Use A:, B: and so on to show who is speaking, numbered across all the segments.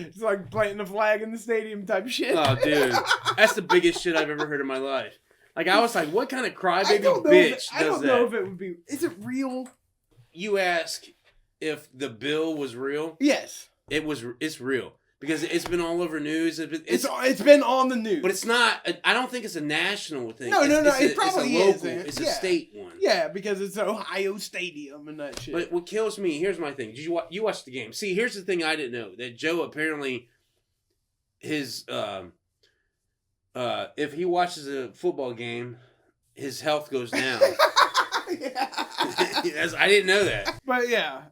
A: It's like planting a flag in the stadium type shit.
B: Oh, dude. That's the biggest shit I've ever heard in my life. Like, I was like, what kind of crybaby bitch does that?
A: I don't know if it would be... Is it real?
B: You ask if the bill was real?
A: Yes.
B: It's real. Because it's been all over news.
A: It's been on the news.
B: But it's not... I don't think it's a national thing.
A: No. It probably
B: is.
A: It's
B: a state one.
A: Yeah, because it's Ohio Stadium and that shit.
B: But what kills me... Here's my thing. You watched the game. See, here's the thing I didn't know. That Joe apparently... His... if he watches a football game, his health goes down. I didn't know that.
A: But yeah.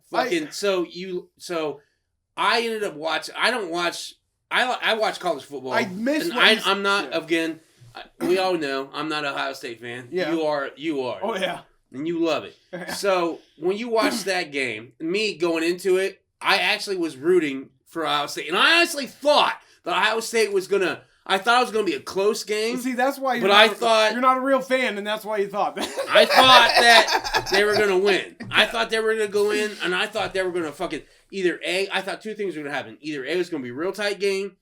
B: So I ended up watching. I watch college football. I'm not, again, we all know I'm not an Ohio State fan.
A: Yeah.
B: You are.
A: Oh, yeah.
B: And you love it. So when you watch that game, me going into it, I actually was rooting for Ohio State. And I honestly thought that Ohio State was going to... I thought it was going to be a close game.
A: See, that's why you're not a real fan, and that's why you thought that.
B: I thought that they were going to win. I thought they were going to go in, and I thought they were going to fucking I thought two things were going to happen. Either A, was going to be a real tight game.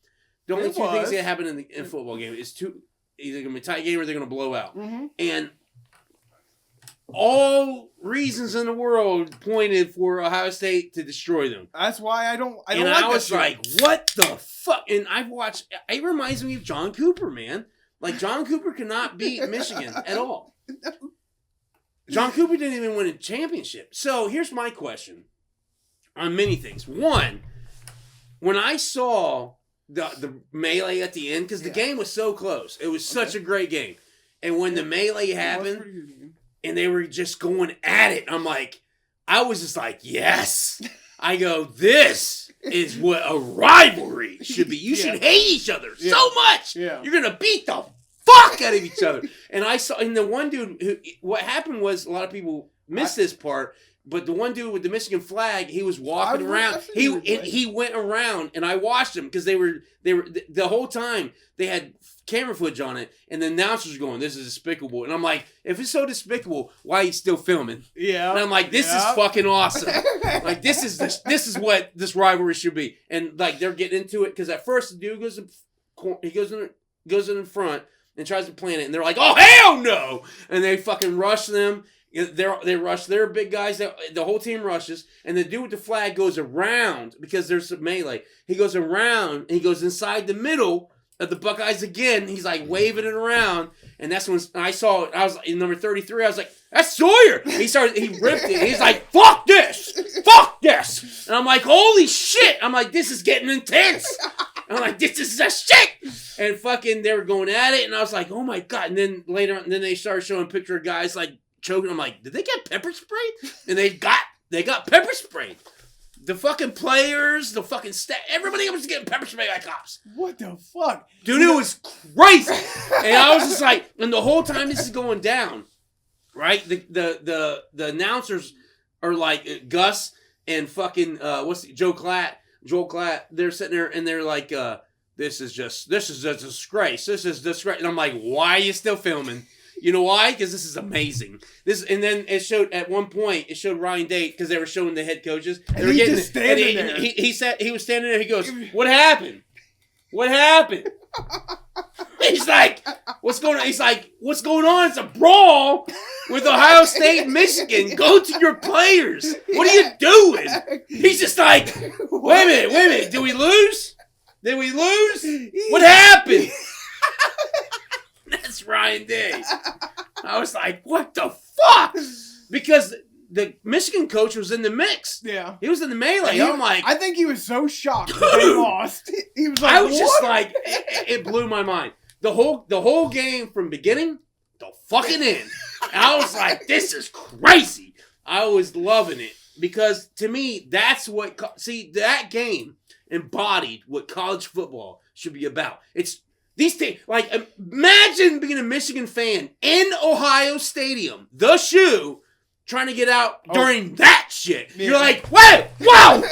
B: The only two things that happen in a football game is either going to be a tight game or they're going to blow out.
A: Mm-hmm.
B: And all reasons in the world pointed for Ohio State to destroy them.
A: That's why I don't
B: and
A: like
B: I was like, what the fuck? And I've watched, it reminds me of John Cooper, man. Like, John Cooper cannot beat Michigan at all. John Cooper didn't even win a championship. So here's my question on many things. One, when I saw the melee at the end, because the game was so close. It was such a great game. And when the melee happened... And they were just going at it. I'm like, I was just like, yes. I go, this is what a rivalry should be. You should hate each other so much.
A: Yeah.
B: You're going to beat the fuck out of each other. And the one dude, what happened was a lot of people missed this part, but the one dude with the Michigan flag, he was walking around. He went around, and I watched him because they were the whole time they had camera footage on it, and the announcers were going, "This is despicable." And I'm like, if it's so despicable, why are you still filming?
A: Yeah.
B: And I'm like, this is fucking awesome. Like, this is what this rivalry should be. And like, they're getting into it because at first the dude goes in the front and tries to plant it, and they're like, "Oh hell no!" And they fucking rush them. They rush their big guys. The whole team rushes, and the dude with the flag goes around because there's a melee. He goes around, and he goes inside the middle of the Buckeyes again. He's like waving it around, and that's when I saw it. I was in number 33. I was like, "That's Sawyer." He ripped it. He's like, "Fuck this, fuck this," and I'm like, "Holy shit!" I'm like, "This is getting intense." I'm like, "This is a shit." And fucking, they were going at it, and I was like, "Oh my god!" And then later on, they started showing a picture of guys like choking. I'm like, did they get pepper sprayed? And they got pepper sprayed. The fucking players, the fucking staff, everybody was getting pepper sprayed by cops.
A: What the fuck?
B: Dude, it was crazy. And I was just like, and the whole time this is going down, right? The announcers are like Gus and fucking Joel Klatt. They're sitting there and they're like, this is just a disgrace. This is disgrace. And I'm like, why are you still filming? You know why? Because this is amazing. And then it showed at one point. It showed Ryan Day because they were showing the head coaches.
A: And he just standing there.
B: He said he was standing there. He goes, "What happened? What happened?" He's like, "What's going on?" He's like, "What's going on? It's a brawl with Ohio State and Michigan. Go to your players. What are you doing?" He's just like, "Wait a minute. Did we lose? What happened?" That's Ryan Day. I was like, what the fuck? Because the Michigan coach was in the mix.
A: Yeah.
B: He was in the melee. I'm like...
A: I think he was so shocked that they lost. He was like,
B: I was
A: what?
B: just like... It blew my mind. The whole game from beginning to fucking end. And I was like, this is crazy. I was loving it. Because to me, that's what... See, that game embodied what college football should be about. It's... These things, like, imagine being a Michigan fan in Ohio Stadium, the shoe, trying to get out during that shit. Yeah. You're like, wait, whoa!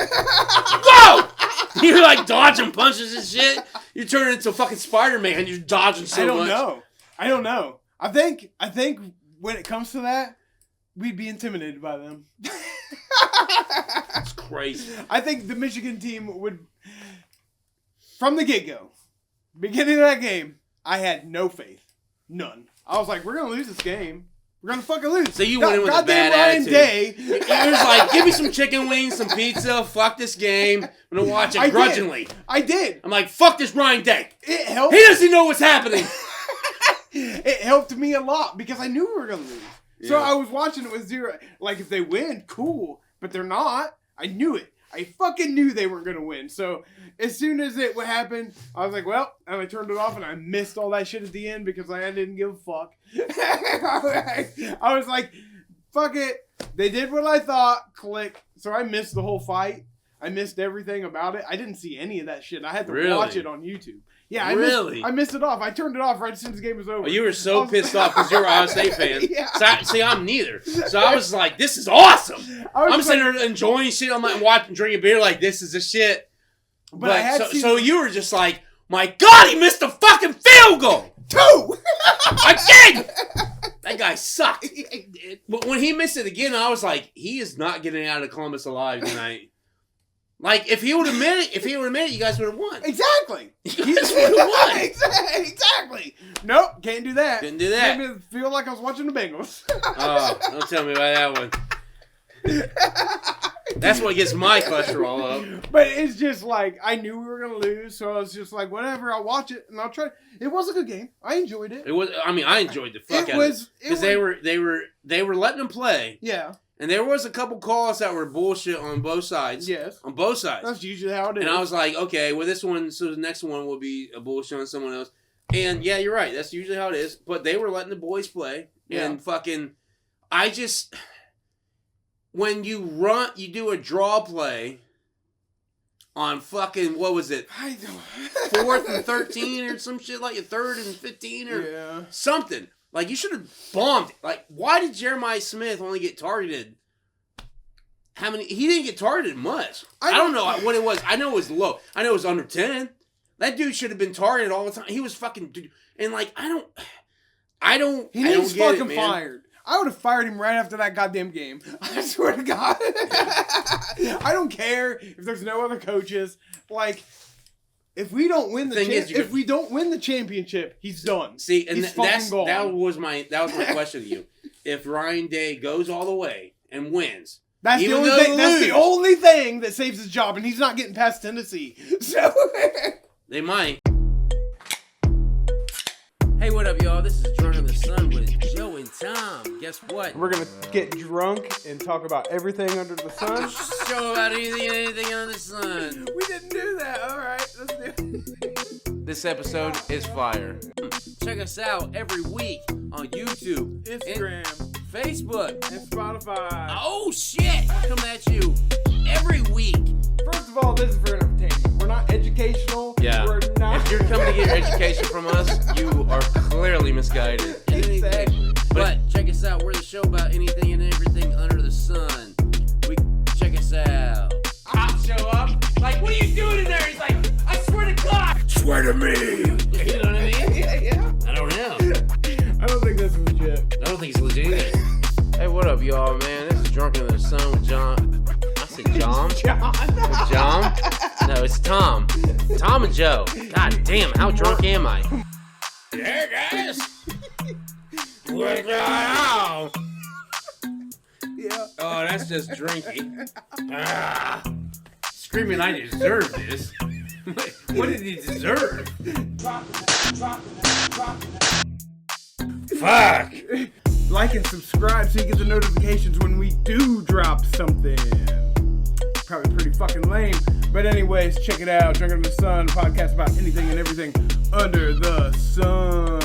B: You're like dodging punches and shit. You turn into fucking Spider-Man. You're dodging so much.
A: I don't know. I think when it comes to that, we'd be intimidated by them.
B: It's crazy.
A: I think the Michigan team would... from the get-go, beginning of that game, I had no faith. None. I was like, we're going to lose this game. We're going to fucking lose.
B: So you went in with a bad attitude.
A: Day.
B: He was like, give me some chicken wings, some pizza, fuck this game. I'm going to watch it grudgingly.
A: I did.
B: I'm like, fuck this Ryan Day.
A: It helped.
B: He doesn't know what's happening.
A: It helped me a lot because I knew we were going to lose. Yeah. So I was watching it with zero. Like, if they win, cool. But they're not. I knew it. I fucking knew they weren't going to win. So as soon as it would happen, I was like, well, and I turned it off and I missed all that shit at the end because I didn't give a fuck. I was like, fuck it. They did what I thought. Click. So I missed the whole fight. I missed everything about it. I didn't see any of that shit. I had to watch it on YouTube. Yeah, I missed it off. I turned it off right as soon as the game was over.
B: Oh, you were so pissed off because you're an Ohio State fan.
A: Yeah.
B: So I'm neither. So I was like, this is awesome. I'm sitting there enjoying shit. I'm like watching, drinking beer like, this is the shit. But so you were just like, my God, he missed a fucking field goal.
A: 2!
B: Again! That guy sucked. But when he missed it again, I was like, he is not getting out of Columbus alive tonight. Like, if he would have made it, you guys would have won.
A: Exactly.
B: You guys would have won.
A: Exactly. Nope, can't do that.
B: Couldn't do that.
A: Made me feel like I was watching the Bengals.
B: Oh, don't tell me about that one. That's what gets my cholesterol up.
A: But it's just like, I knew we were going to lose, so I was just like, whatever, I'll watch it, and I'll try. It was a good game. I enjoyed it.
B: I enjoyed the fuck out of it. Because they were letting them play.
A: Yeah.
B: And there was a couple calls that were bullshit on both sides.
A: Yes.
B: On both sides.
A: That's usually how it is.
B: And I was like, okay, well, this one, so the next one will be a bullshit on someone else. And yeah, you're right. That's usually how it is. But they were letting the boys play. Yeah. And fucking, when you do a draw play on fucking, what was it? 4th and 13 or some shit like a 3rd and 15 or something. Like, you should have bombed it. Like, why did Jeremiah Smith only get targeted? How many? He didn't get targeted much. I don't know what it was. I know it was low. I know it was under 10. That dude should have been targeted all the time. He was fucking... And, like, I don't
A: He needs
B: get
A: fucking
B: it,
A: fired. I would have fired him right after that goddamn game. I swear to God. I don't care if there's no other coaches. Like... If we don't win the championship, he's done.
B: See, and
A: gone.
B: that was my question to you. If Ryan Day goes all the way and wins,
A: that's the only thing that saves his job, and he's not getting past Tennessee. So
B: they might. Hey, what up, y'all? This is Drunk in the Sun with Joe and Tom. Guess what?
A: We're gonna get drunk and talk about everything under the sun.
B: Show about anything under the sun.
A: We didn't do that. All right, let's do it.
B: This episode is fire. Check us out every week on YouTube,
A: Instagram,
B: Facebook,
A: and Spotify.
B: Oh shit! Coming at you every week.
A: First of all, this is for entertainment. We're not educational.
B: Yeah.
A: We're not.
B: If you're coming to get your education from us, you are clearly misguided.
A: Exactly.
B: But check us out. We're the show about anything and everything under the sun. Check us out. I'll show up. Like, what are you doing in there? He's like, I swear to God. Swear to me. You know what I mean?
A: Yeah.
B: I don't know.
A: I don't think that's legit.
B: I don't think it's legit either. Hey, what up, y'all, man? This is Drunk in the Sun with John. I said John? With John? No, it's Tom. Tom and Joe. God damn, how drunk am I? Hey, guys. What's going on?
A: Yeah.
B: Oh, that's just drinking. Screaming, I deserve this. What did he deserve? Fuck.
A: Like and subscribe so you get the notifications when we do drop something. Probably pretty fucking lame. But anyways, check it out. Drunk Under the Sun, podcast about anything and everything under the sun.